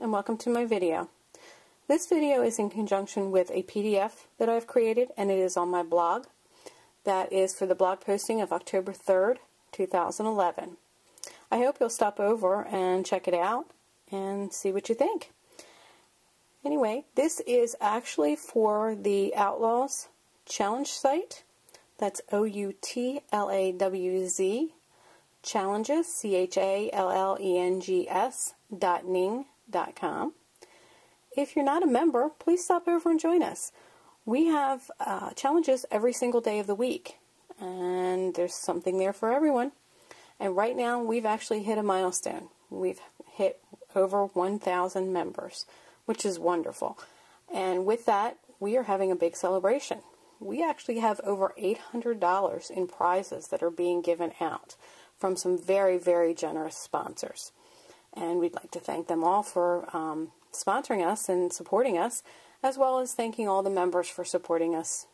and welcome to my video. This video is in conjunction with a PDF that I've created, and it is on my blog. That is for the blog posting of October 3rd, 2011. I hope you'll stop over and check it out and see what you think. Anyway, this is actually for the Outlaws Challenge site. That's OUTLAWZ Challenges, CHALLENGS.ning.com. If you're not a member, please stop over and join us. We have challenges every single day of the week, and there's something there for everyone. And right now, we've actually hit a milestone. We've hit over 1,000 members, which is wonderful. And with that, we are having a big celebration. We actually have over $800 in prizes that are being given out from some very, very generous sponsors. And we'd like to thank them all for sponsoring us and supporting us, as well as thanking all the members for supporting us.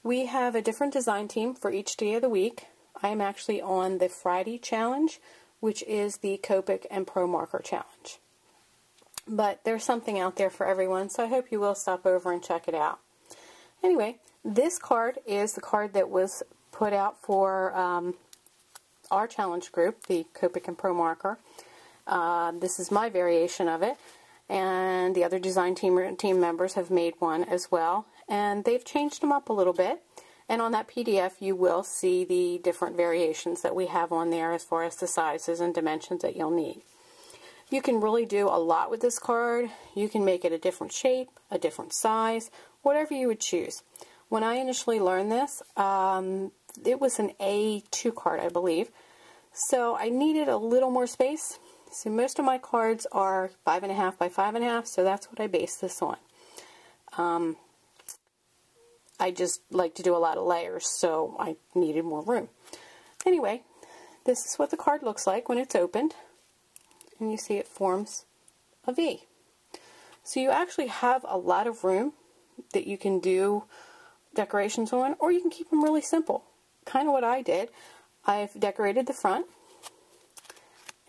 We have a different design team for each day of the week. I am actually on the Friday challenge, which is the Copic and Pro Marker challenge. But there's something out there for everyone, so I hope you will stop over and check it out. Anyway, this card is the card that was put out for our challenge group, the Copic and Pro Marker. This is my variation of it, and the other design team members have made one as well, and they've changed them up a little bit. And on that PDF, you will see the different variations that we have on there as far as the sizes and dimensions that you'll need. You can really do a lot with this card. You can make it a different shape, a different size, whatever you would choose. When I initially learned this, it was an A2 card, I believe. So I needed a little more space. So most of my cards are 5.5 by 5.5, so that's what I based this on. I just like to do a lot of layers, so I needed more room. Anyway, this is what the card looks like when it's opened. And you see it forms a V. So you actually have a lot of room that you can do decorations on, or you can keep them really simple. Kind of what I did. I've decorated the front,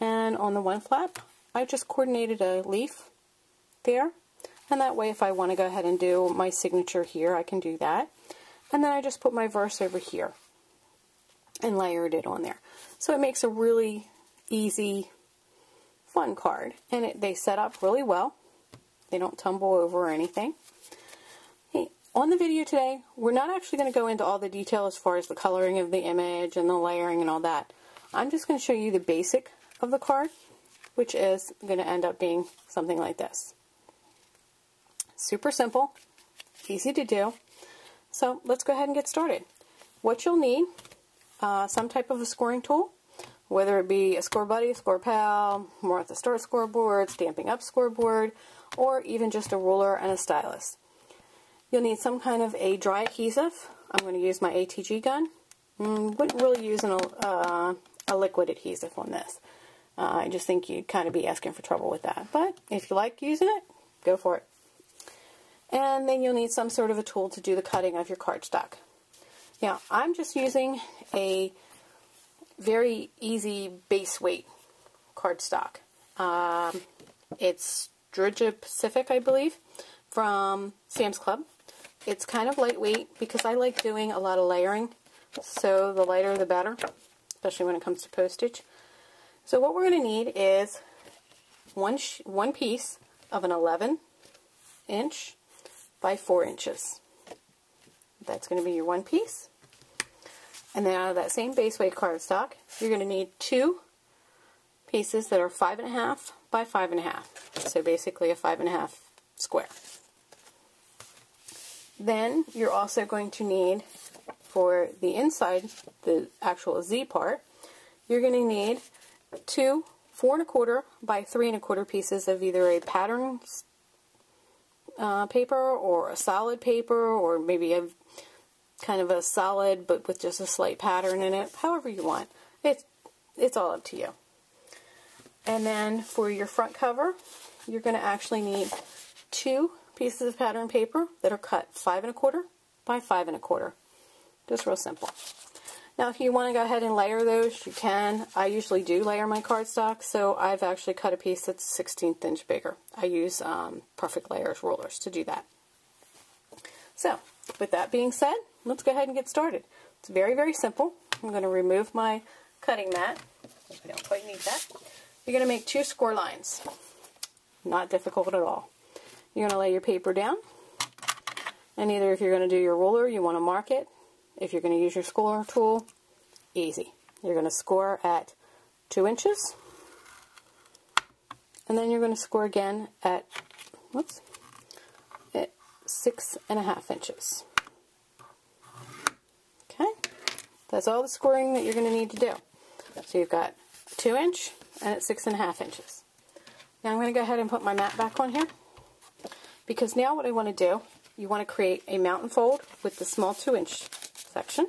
and on the one flap, I just coordinated a leaf there, and that way if I want to go ahead and do my signature here, I can do that. And then I just put my verse over here and layered it on there. So it makes a really easy, fun card, and they set up really well. They don't tumble over or anything. On the video today, we're not actually going to go into all the detail as far as the coloring of the image and the layering and all that. I'm just going to show you the basic of the card, which is going to end up being something like this. Super simple, easy to do. So let's go ahead and get started. What you'll need, some type of a scoring tool, whether it be a Score Buddy, Score Pal, Martha Stewart scoreboard, Stampin' Up scoreboard, or even just a ruler and a stylus. You'll need some kind of a dry adhesive. I'm going to use my ATG gun. Wouldn't really use a liquid adhesive on this. I just think you'd kind of be asking for trouble with that. But if you like using it, go for it. And then you'll need some sort of a tool to do the cutting of your cardstock. Now, I'm just using a very easy base weight cardstock. It's Georgia Pacific, I believe, from Sam's Club. It's kind of lightweight because I like doing a lot of layering, so the lighter the better, especially when it comes to postage. So what we're going to need is one piece of an 11-inch by 4 inches. That's going to be your one piece. And then out of that same base weight cardstock, you're going to need 2 pieces that are 5.5 by 5.5. So basically a 5.5 square. Then you're also going to need, for the inside, the actual Z part, you're going to need 2 4.25 by 3.25 pieces of either a pattern paper or a solid paper, or maybe a kind of a solid but with just a slight pattern in it, however you want. It's all up to you. And then for your front cover, you're going to actually need 2 pieces of pattern paper that are cut 5.25 by 5.25. Just real simple. Now if you want to go ahead and layer those, you can. I usually do layer my cardstock, so I've actually cut a piece that's 1/16 inch bigger. I use Perfect Layers rulers to do that. So, with that being said, let's go ahead and get started. It's very, very simple. I'm going to remove my cutting mat. I don't quite need that. You're going to make 2 score lines. Not difficult at all. You're going to lay your paper down, and either if you're going to do your ruler, you want to mark it. If you're going to use your score tool, easy. You're going to score at 2 inches, and then you're going to score again at, at 6.5 inches. Okay, that's all the scoring that you're going to need to do. So you've got 2 inch and at 6.5 inches. Now I'm going to go ahead and put my mat back on here, because now what I want to do, you want to create a mountain fold with the small 2 inch section.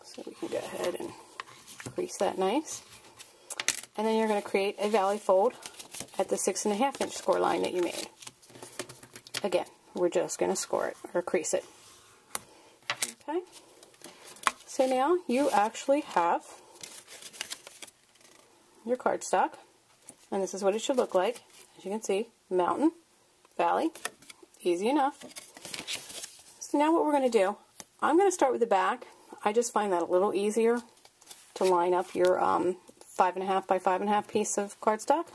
So we can go ahead and crease that nice. And then you're going to create a valley fold at the 6.5 inch score line that you made. Again, we're just going to score it, or crease it. Okay. So now you actually have your cardstock, and this is what it should look like. As you can see, mountain, valley, easy enough. So now what we're going to do, I'm going to start with the back. I just find that a little easier to line up your 5.5 by 5.5 piece of cardstock.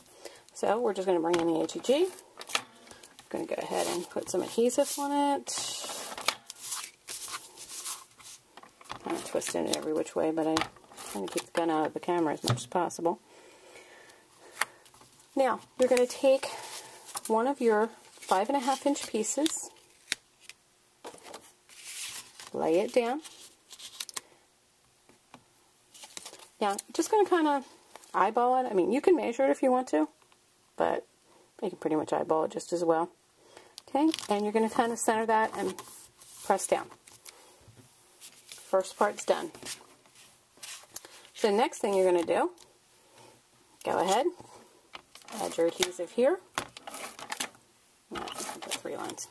So we're just going to bring in the HEG. I'm going to go ahead and put some adhesive on it. I'm twisting it every which way, but I'm trying to keep the gun out of the camera as much as possible. Now, you're going to take one of your 5.5 inch pieces, lay it down. Now, just going to kind of eyeball it. I mean, you can measure it if you want to, but you can pretty much eyeball it just as well. Okay, and you're going to kind of center that and press down. First part's done. So the next thing you're going to do, go ahead, add your adhesive here. Put 3 lines.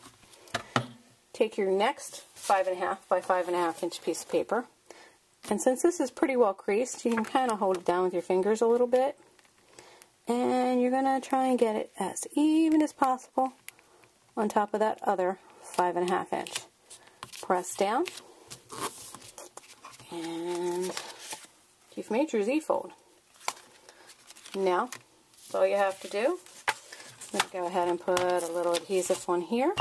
Take your next 5.5 by 5.5 inch piece of paper, and since this is pretty well creased, you can kind of hold it down with your fingers a little bit, and you're going to try and get it as even as possible on top of that other 5.5 inch. Press down, and you've made your Z-fold. Now, all you have to do, I'm going to go ahead and put a little adhesive on here.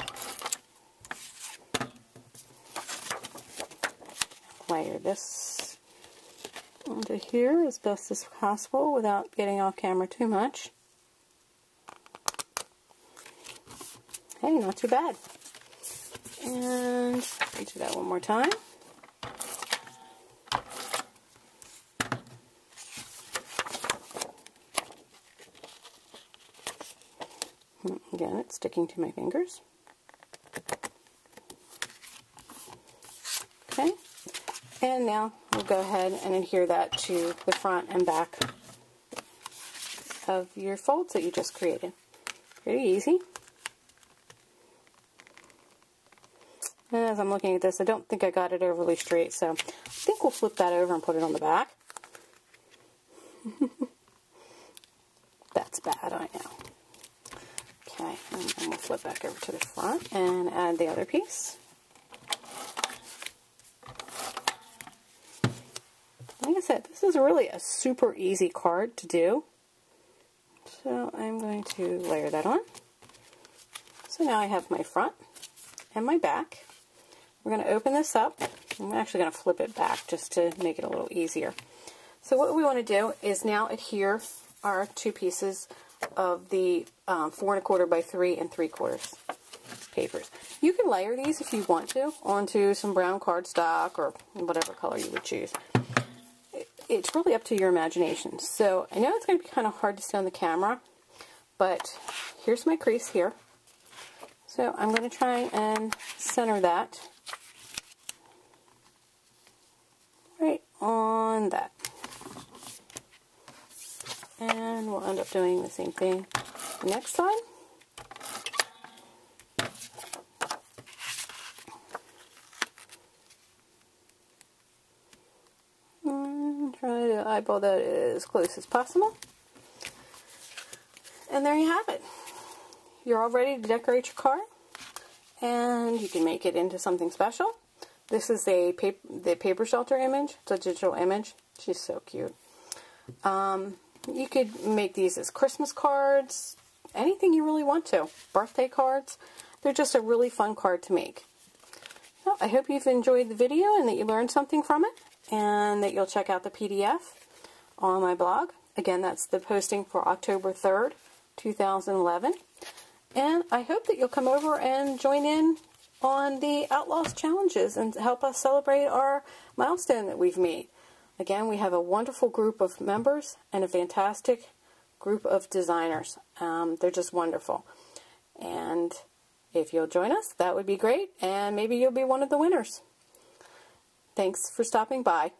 Layer this onto here as best as possible without getting off camera too much. Hey, not too bad. And do that one more time. Again, it's sticking to my fingers. Okay, and now we'll go ahead and adhere that to the front and back of your folds that you just created. Pretty easy. And as I'm looking at this, I don't think I got it overly straight, so I think we'll flip that over and put it on the back. That's bad, I know. Okay, and then we'll flip back over to the front and add the other piece. Like I said, this is really a super easy card to do. So I'm going to layer that on. So now I have my front and my back. We're going to open this up. I'm actually going to flip it back just to make it a little easier. So what we want to do is now adhere our 2 pieces of the 4.25 by 3 3/4 papers. You can layer these if you want to onto some brown cardstock or whatever color you would choose. It's really up to your imagination. So I know it's going to be kind of hard to see on the camera, but here's my crease here. So I'm going to try and center that right on that. And we'll end up doing the same thing the next side. to eyeball that as close as possible. And there you have it. You're all ready to decorate your card, and you can make it into something special. This is the paper shelter image. It's a digital image. She's so cute. You could make these as Christmas cards, anything you really want to. Birthday cards. They're just a really fun card to make. So I hope you've enjoyed the video and that you learned something from it, and that you'll check out the PDF on my blog. Again, that's the posting for October 3rd, 2011. And I hope that you'll come over and join in on the Outlaws challenges and help us celebrate our milestone that we've made. Again, we have a wonderful group of members and a fantastic group of designers. They're just wonderful. And if you'll join us, that would be great, and maybe you'll be one of the winners. Thanks for stopping by.